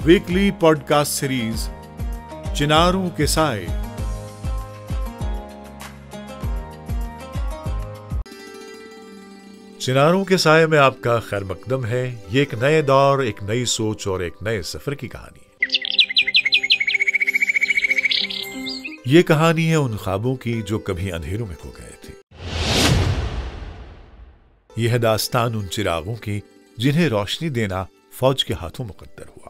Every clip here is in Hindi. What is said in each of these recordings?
वीकली पॉडकास्ट सीरीज चिनारों के साए। चिनारों के साए में आपका खैर मकदम है। ये एक नए दौर, एक नई सोच और एक नए सफर की कहानी है। ये कहानी है उन ख्वाबों की जो कभी अंधेरों में खो गए थे। यह है दास्तान उन चिरागों की जिन्हें रोशनी देना फौज के हाथों मुकद्दर हुआ।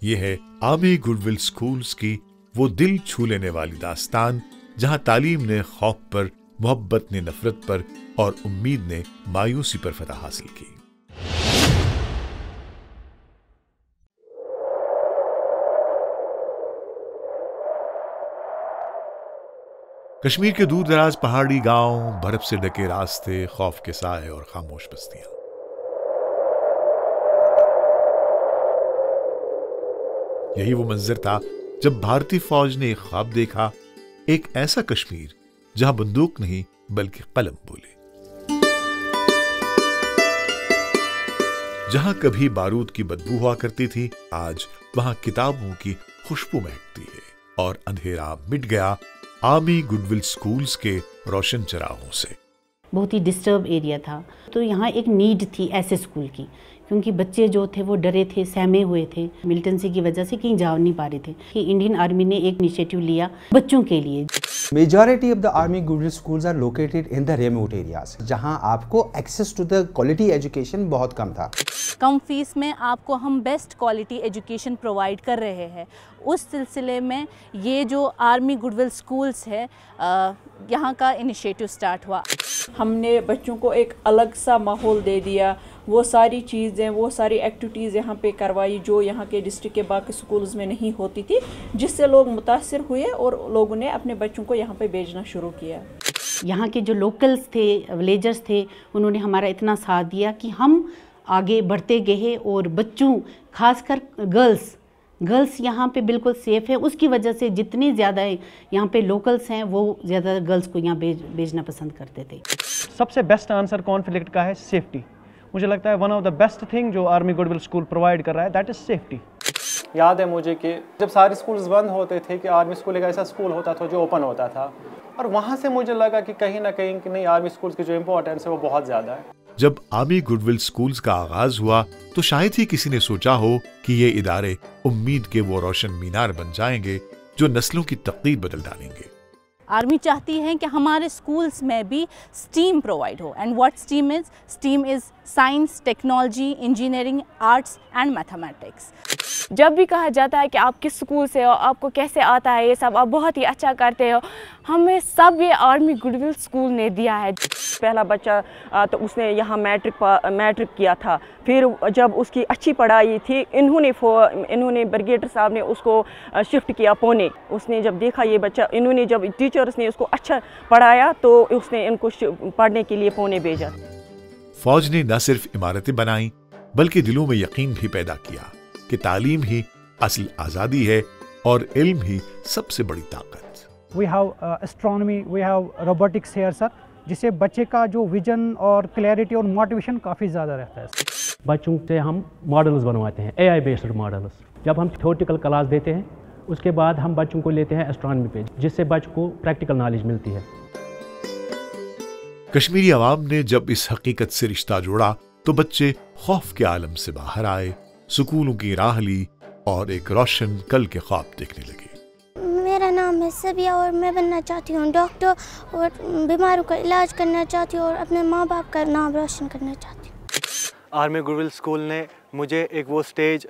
यह है आर्मी गुडविल स्कूल्स की वो दिल छू लेने वाली दास्तान जहां तालीम ने खौफ पर, मोहब्बत ने नफरत पर और उम्मीद ने मायूसी पर फतह हासिल की। कश्मीर के दूर दराज पहाड़ी गांव, बर्फ से ढके रास्ते, खौफ के साए और खामोश बस्तियां। यही वो मंजर था जब भारतीय फौज ने एक ख्वाब देखा, एक ऐसा कश्मीर जहां बंदूक नहीं बल्कि कलम बोले, जहां कभी बारूद की बदबू हुआ करती थी, आज वहां किताबों की खुशबू महकती है। और अंधेरा मिट गया आर्मी गुडविल स्कूल्स के रोशन चिरागों से। बहुत ही डिस्टर्ब एरिया था, तो यहाँ एक नीड थी ऐसे स्कूल की, क्योंकि बच्चे जो थे वो डरे थे, सहमे हुए थे, मिलिटेंसी की वजह से कहीं जा नहीं पा रहे थे। कि इंडियन आर्मी ने एक इनिशिएटिव लिया बच्चों के लिए। Majority of the army goodwill schools are located in the remote areas, जहां आपको access to the quality education बहुत कम था। कम फीस में आपको हम बेस्ट क्वालिटी एजुकेशन प्रोवाइड कर रहे हैं। उस सिलसिले में ये जो आर्मी गुडविल स्कूल्स है, यहाँ का इनिशिएटिव स्टार्ट हुआ। हमने बच्चों को एक अलग सा माहौल दे दिया, वो सारी चीज़ें, वो सारी एक्टिविटीज़ यहाँ पे करवाई जो यहाँ के डिस्ट्रिक्ट के बाकी स्कूल्स में नहीं होती थी, जिससे लोग मुतासिर हुए और लोगों ने अपने बच्चों को यहाँ पे भेजना शुरू किया। यहाँ के जो लोकल्स थे, विलेजर्स थे, उन्होंने हमारा इतना साथ दिया कि हम आगे बढ़ते गए और बच्चों, खासकर गर्ल्स यहाँ पे बिल्कुल सेफ़ है। उसकी वजह से जितनी ज़्यादा यहाँ पे लोकल्स हैं वो ज़्यादा गर्ल्स को यहाँ भेजना पसंद करते थे। सबसे बेस्ट आंसर कॉन्फ्लिक्ट का है सेफ्टी। मुझे लगता है one of the best thing जो आर्मी गुडविल स्कूल प्रोवाइड कर रहा है, दैट इज़ सेफ्टी। याद है मुझे कि जब सारे स्कूल्स बंद होते थे कि आर्मी स्कूल एक ऐसा स्कूल होता था जो ओपन होता था, और वहाँ से मुझे लगा कि कहीं ना कहीं कि नहीं, आर्मी स्कूल्स की जो इम्पोर्टेंस है वो बहुत ज़्यादा है। जब आर्मी गुडविल स्कूल्स का आगाज हुआ तो शायद ही किसी ने सोचा हो कि ये इदारे उम्मीद के वो रोशन मीनार बन जाएंगे जो नस्लों की तकदीर बदल डालेंगे। आर्मी चाहती है कि हमारे स्कूल्स में भी स्टीम प्रोवाइड हो। And what steam is? Steam is science, technology, engineering, arts and mathematics. जब भी कहा जाता है कि आप किस स्कूल से हो, आपको कैसे आता है ये सब, आप बहुत ही अच्छा करते हो, हमें सब ये आर्मी गुडविल स्कूल ने दिया है। पहला बच्चा तो उसने यहाँ मैट्रिक किया था, फिर जब उसकी अच्छी पढ़ाई थी, इन्होंने ब्रिगेडियर साहब ने उसको शिफ्ट किया पुणे। उसने जब देखा ये बच्चा, इन्होंने जब टीचर्स ने उसको अच्छा पढ़ाया तो उसने इनको पढ़ने के लिए पुणे भेजा। फौज ने न सिर्फ इमारतें बनाई बल्कि दिलों में यकीन भी पैदा किया कि तालीम ही असल आज़ादी है और इल्म ही सबसे बड़ी ताकत। We have astronomy, we have robotics here sir, जिससे बच्चे का जो विजन और क्लैरिटी और मोटिवेशन काफ़ी ज़्यादा रहता है। बच्चों से हम मॉडल्स बनवाते हैं, AI बेस्ड मॉडल्स। जब हम थ्योरेटिकल क्लास देते हैं उसके बाद हम बच्चों को लेते हैं एस्ट्रोनॉमी पे, जिससे बच्चों को प्रैक्टिकल नॉलेज मिलती है। कश्मीरी अवाम ने जब इस हकीकत से रिश्ता जोड़ा तो बच्चे खौफ के आलम से बाहर आए, सुकूनों की राह ली और एक रोशन कल के ख्वाब देखने लगे। मेरा नाम है सबिया और मैं बनना चाहती हूँ डॉक्टर और बीमारों का इलाज करना चाहती हूँ और अपने माँ बाप का नाम रोशन करना चाहती हूँ। आर्मी गुडविल स्कूल ने मुझे एक वो स्टेज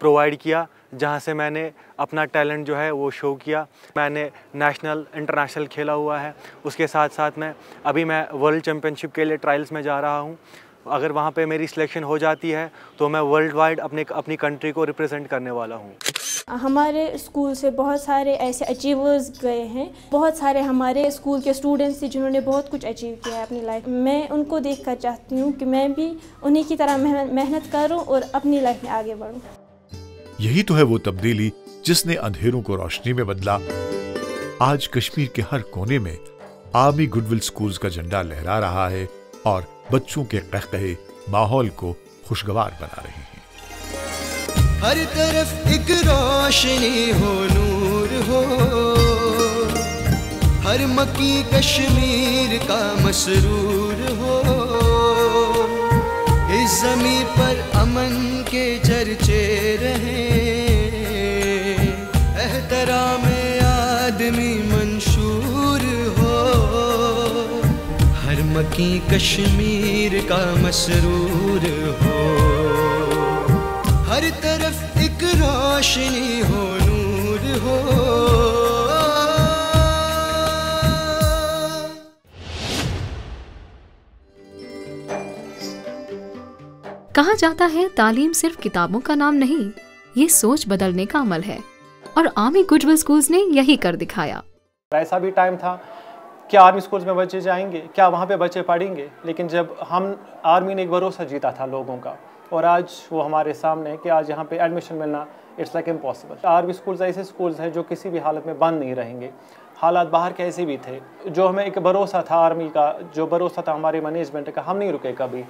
प्रोवाइड किया जहाँ से मैंने अपना टैलेंट जो है वो शो किया। मैंने नेशनल इंटरनेशनल खेला हुआ है, उसके साथ साथ मैं वर्ल्ड चैम्पियनशिप के लिए ट्रायल्स में जा रहा हूँ। अगर वहाँ पे मेरी सिलेक्शन हो जाती है तो मैं वर्ल्ड वाइड अपनी कंट्री को रिप्रेजेंट करने वाला हूँ। हमारे स्कूल से बहुत सारे ऐसे अचीवर्स गए हैं, बहुत सारे हमारे स्कूल के स्टूडेंट्स थे जिन्होंने बहुत कुछ अचीव किया है अपनी लाइफ में। मैं उनको देखकर चाहती हूँ कि मैं भी उन्हीं की तरह मेहनत करूँ और अपनी लाइफ में आगे बढ़ूँ। यही तो है वो तब्दीली जिसने अंधेरों को रोशनी में बदला। आज कश्मीर के हर कोने में आर्मी गुडविल स्कूल्स का झंडा लहरा रहा है और बच्चों के कहकहे माहौल को खुशगवार बना रहे हैं। हर तरफ एक रोशनी हो, नूर हो, हर मक्की कश्मीर का मसरूर हो, इस ज़मीं पर अमन के चर्चे रहें, एहतराम आदमी मंशूर हो, हर मक्की कश्मीर का मसरूर हो, हर तरफ एक रोशनी हो, नूर हो। कहा जाता है तालीम सिर्फ किताबों का नाम नहीं, ये सोच बदलने का अमल है, और आर्मी गुडविल स्कूल्स ने यही कर दिखाया। ऐसा भी टाइम था कि आर्मी स्कूल्स में बच्चे जाएंगे, क्या वहाँ पे बच्चे पढ़ेंगे, लेकिन जब हम आर्मी ने एक भरोसा जीता था लोगों का, और आज वो हमारे सामने है कि आज यहाँ पे एडमिशन मिलना it's like impossible. Army schools ऐसे स्कूल्स हैं जो किसी भी हालत में बंद नहीं रहेंगे, हालात बाहर कैसे भी थे, जो हमें एक भरोसा था आर्मी का, जो भरोसा था हमारे मैनेजमेंट का, हम नहीं रुके कभी।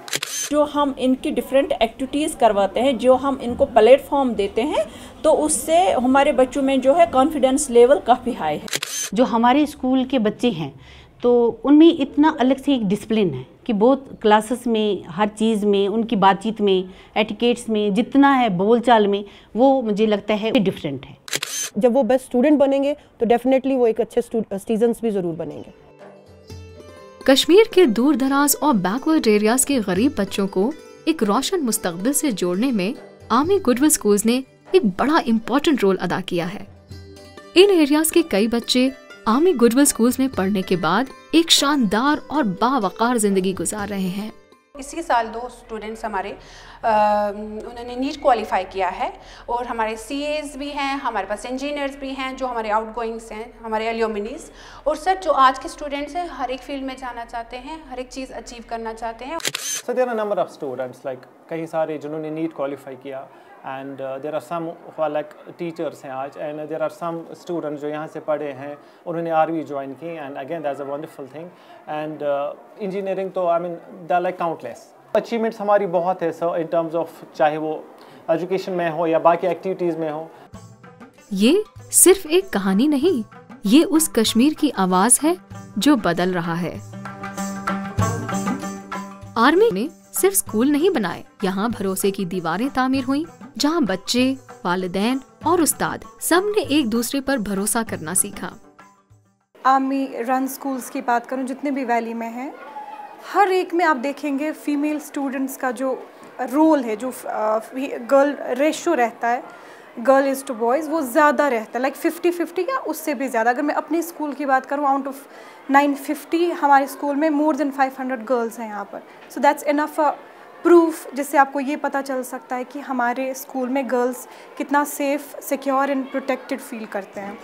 जो हम इनकी डिफरेंट एक्टिविटीज़ करवाते हैं, जो हम इनको प्लेटफॉर्म देते हैं, तो उससे हमारे बच्चों में जो है कॉन्फिडेंस लेवल काफ़ी हाई है। जो हमारे स्कूल के बच्चे हैं तो उनमें इतना अलग से एक डिसिप्लिन है कि बहुत क्लासेस में, हर चीज़ में, उनकी बातचीत में, एटिकेट्स में, जितना है बोलचाल में, वो मुझे लगता है डिफरेंट है। जब वो बेस्ट स्टूडेंट बनेंगे तो डेफिनेटली वो एक अच्छे सिटीजन्स भी ज़रूर बनेंगे। कश्मीर के दूर दराज और बैकवर्ड एरियाज के गरीब बच्चों को एक रोशन मुस्तकबिल से जोड़ने में आर्मी गुडविल स्कूल्स ने एक बड़ा इम्पोर्टेंट रोल अदा किया है। इन एरियाज के कई बच्चे आर्मी गुडविल स्कूल्स में पढ़ने के बाद एक शानदार और बावकार जिंदगी गुजार रहे हैं। इसी साल 2 स्टूडेंट्स हमारे उन्होंने नीट क्वालिफाई किया है, और हमारे सीएस भी हैं, हमारे पास इंजीनियर्स भी हैं जो हमारे आउटगोइंग्स हैं, हमारे एल्यूमिनीज। और सर जो आज के स्टूडेंट्स हैं हर एक फील्ड में जाना चाहते हैं, हर एक चीज़ अचीव करना चाहते हैं। So there are number of students like कई सारे जिन्होंने नीट क्वालिफाई किया, and there are some like teachers हैं आज, and there are some students जो यहाँ से पढ़े हैं, उन्होंने आर्मी ज्वाइन की, and again that's a wonderful thing. And engineering तो I mean they are like countless. Achievements हमारी बहुत है सर, इन टर्म्स ऑफ चाहे वो एजुकेशन में हो या बाकी एक्टिविटीज़ में हो। ये सिर्फ एक कहानी नहीं, ये उस कश्मीर की आवाज़ है जो बदल रहा है। आर्मी ने सिर्फ स्कूल नहीं बनाए, यहाँ भरोसे की दीवारें तामीर हुई, जहाँ बच्चे, वालिदैन और उस्ताद सब ने एक दूसरे पर भरोसा करना सीखा। आर्मी रन स्कूल्स की बात करूँ जितने भी वैली में हैं, हर एक में आप देखेंगे फीमेल स्टूडेंट्स का जो रोल है, जो गर्ल रेशो रहता है गर्ल इज़ टू बॉयज़, वो ज़्यादा रहता है, लाइक 50-50 या उससे भी ज़्यादा। अगर मैं अपने स्कूल की बात करूँ, आउट ऑफ 950 हमारे स्कूल में मोर देन 500 गर्ल्स हैं यहाँ पर। सो दैट्स इनफ प्रूफ जिससे आपको ये पता चल सकता है कि हमारे स्कूल में गर्ल्स कितना safe, secure and protected feel करते हैं।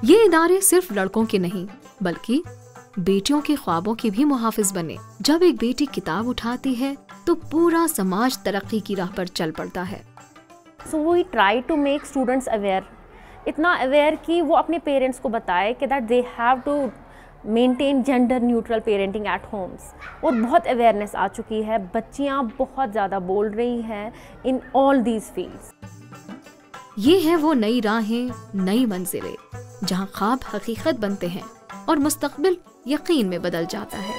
ये इदारे सिर्फ लड़कों के नहीं बल्कि बेटियों के ख्वाबों के भी मुहाफिज बने। जब एक बेटी किताब उठाती है तो पूरा समाज तरक्की की राह पर चल पड़ता है। So we try to make students aware, इतना अवेयर कि वो अपने पेरेंट्स को बताए कि that they have to maintain gender neutral parenting at homes। और बहुत अवेयरनेस आ चुकी है, बच्चियाँ बहुत ज़्यादा बोल रही हैं in all these fields। ये है वो नई राहें, नई मंजिलें, जहाँ ख्वाब हकीकत बनते हैं और मुस्तकबिल यकीन में बदल जाता है।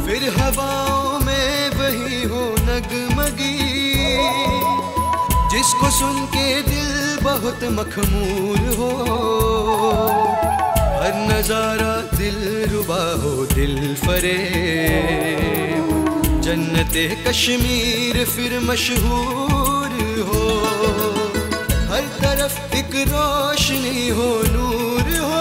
फिर हवाओं में वही हो नगमगी, जिसको सुन के दिल बहुत मखमूर हो, हर नजारा दिल रुबा हो, दिल फरेब, जन्नते कश्मीर फिर मशहूर हो, हर तरफ एक रोशनी हो, नूर हो।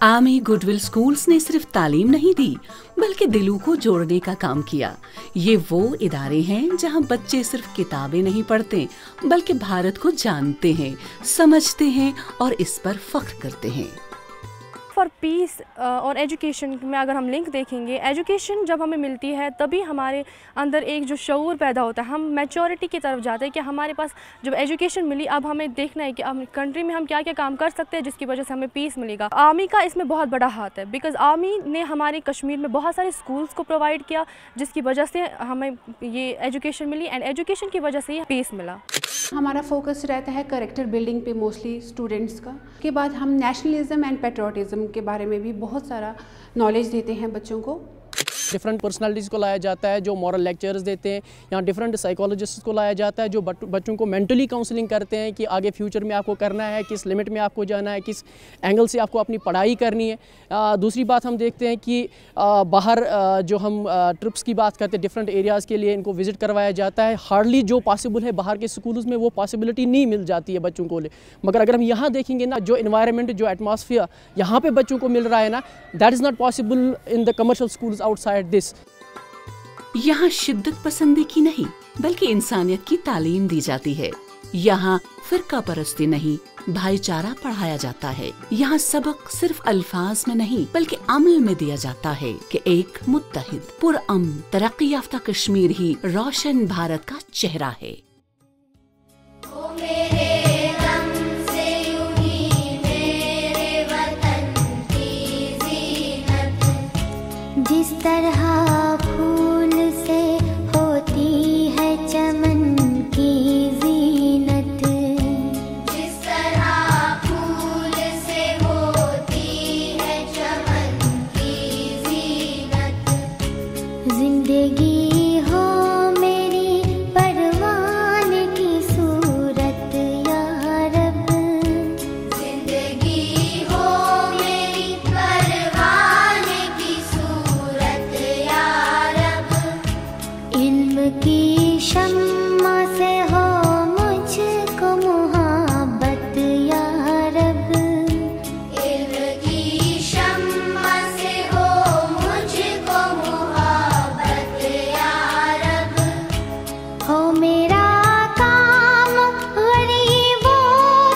आर्मी गुडविल स्कूल्स ने सिर्फ तालीम नहीं दी बल्कि दिलों को जोड़ने का काम किया। ये वो इदारे हैं जहां बच्चे सिर्फ किताबें नहीं पढ़ते बल्कि भारत को जानते हैं, समझते हैं और इस पर फख्र करते हैं। फॉर पीस और एजुकेशन में अगर हम लिंक देखेंगे, एजुकेशन जब हमें मिलती है तभी हमारे अंदर एक जो शऊर पैदा होता है, हम मैच्योरिटी की तरफ जाते हैं कि हमारे पास जब एजुकेशन मिली अब हमें देखना है कि अब कंट्री में हम क्या क्या काम कर सकते हैं जिसकी वजह से हमें पीस मिलेगा। आर्मी का इसमें बहुत बड़ा हाथ है, बिकॉज आर्मी ने हमारे कश्मीर में बहुत सारे स्कूल्स को प्रोवाइड किया जिसकी वजह से हमें ये एजुकेशन मिली एंड एजुकेशन की वजह से ये पीस मिला। हमारा फोकस रहता है कैरेक्टर बिल्डिंग पे मोस्टली स्टूडेंट्स का। के बाद हम नेशनलिज्म एंड पेट्रियोटिज्म के बारे में भी बहुत सारा नॉलेज देते हैं बच्चों को। डिफरेंट पर्सनालिटीज़ को लाया जाता है जो मॉरल लेक्चर्स देते हैं, यहाँ डिफरेंट साइकोलॉजिस्ट को लाया जाता है जो बच्चों को मेंटली काउंसलिंग करते हैं कि आगे फ्यूचर में आपको करना है, किस लिमिट में आपको जाना है, किस एंगल से आपको अपनी पढ़ाई करनी है। दूसरी बात हम देखते हैं कि बाहर जो हम ट्रिप्स की बात करते हैं डिफरेंट एरियाज़ के लिए इनको विज़िट करवाया जाता है। हार्डली जो पॉसिबल है बाहर के स्कूल्स में वो पॉसिबिलिटी नहीं मिल जाती है बच्चों को ले, मगर अगर हम यहाँ देखेंगे ना जो इन्वायरमेंट जो एटमॉस्फेयर यहाँ पे बच्चों को मिल रहा है ना, that is not possible in the commercial schools outside this. यहाँ शिद्दत पसंदी की नहीं बल्कि इंसानियत की तालीम दी जाती है। यहाँ फिरका परस्ती नहीं भाईचारा पढ़ाया जाता है। यहाँ सबक सिर्फ अल्फाज में नहीं बल्कि अमल में दिया जाता है कि एक मुत्तहिद पुरअमन तरक्की याफ्ता कश्मीर ही रोशन भारत का चेहरा है। जिस तरह फूल से होती है चमन की जीनत, जिस तरह फूल से होती है चमन की जीनत, जिंदगी हो मेरी परवान की सूरत या रब, जिंदगी हो मेरी परवान की सूरत या रब, इल्म की शम्मा से हो मुझको मुहब्बत या रब, इल्म की शम्मा से हो मुझको मुहब्बत या रब, हो मेरा काम गरीबों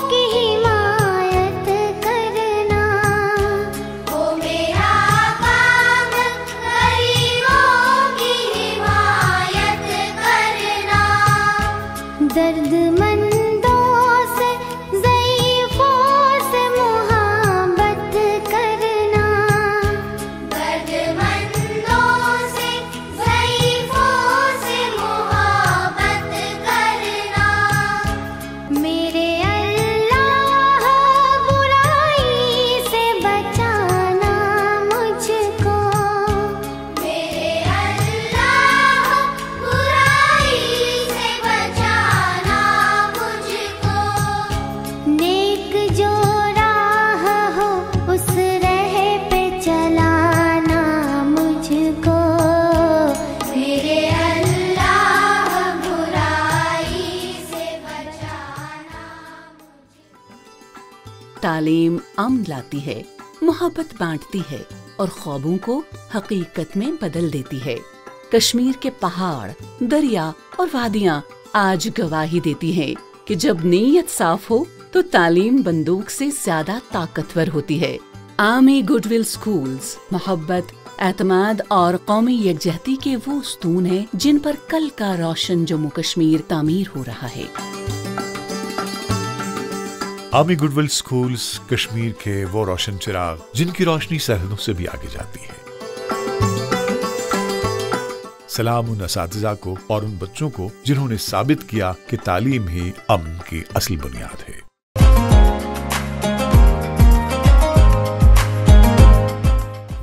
की हिमायत करना, हो मेरा काम गरीबों की हिमायत करना, दर्दमंदों से ज़ईफ़ों से मुहब्बत करना, दर्दमंदों से ज़ईफ़ों से मुहब्बत करना, मेरे अल्लाह बुराई से बचाना मुझको, मेरे अल्लाह बुराई से बचाना मुझको, नेक जो राह हो उस राह पे चलाना मुझको, मेरे अल्लाह बुराई से बचाना। तालीम अमन लाती है, मोहब्बत बांटती है और ख्वाबों को हकीकत में बदल देती है। कश्मीर के पहाड़, दरिया और वादियां आज गवाही देती हैं कि जब नीयत साफ हो तो तालीम बंदूक से ज्यादा ताकतवर होती है। आर्मी गुडविल स्कूल्स मोहब्बत, एतमाद और कौमी यकजहती के वो स्तून हैं जिन पर कल का रोशन जम्मू कश्मीर तामीर हो रहा है। आर्मी गुडविल स्कूल्स कश्मीर के वो रोशन चिराग जिनकी रोशनी सरहदों से भी आगे जाती है। सलाम उन असातिज़ा को और उन बच्चों को जिन्होंने साबित किया कि तालीम ही अमन की असल बुनियाद है।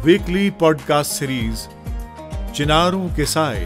वीकली पॉडकास्ट सीरीज चिनारों के साए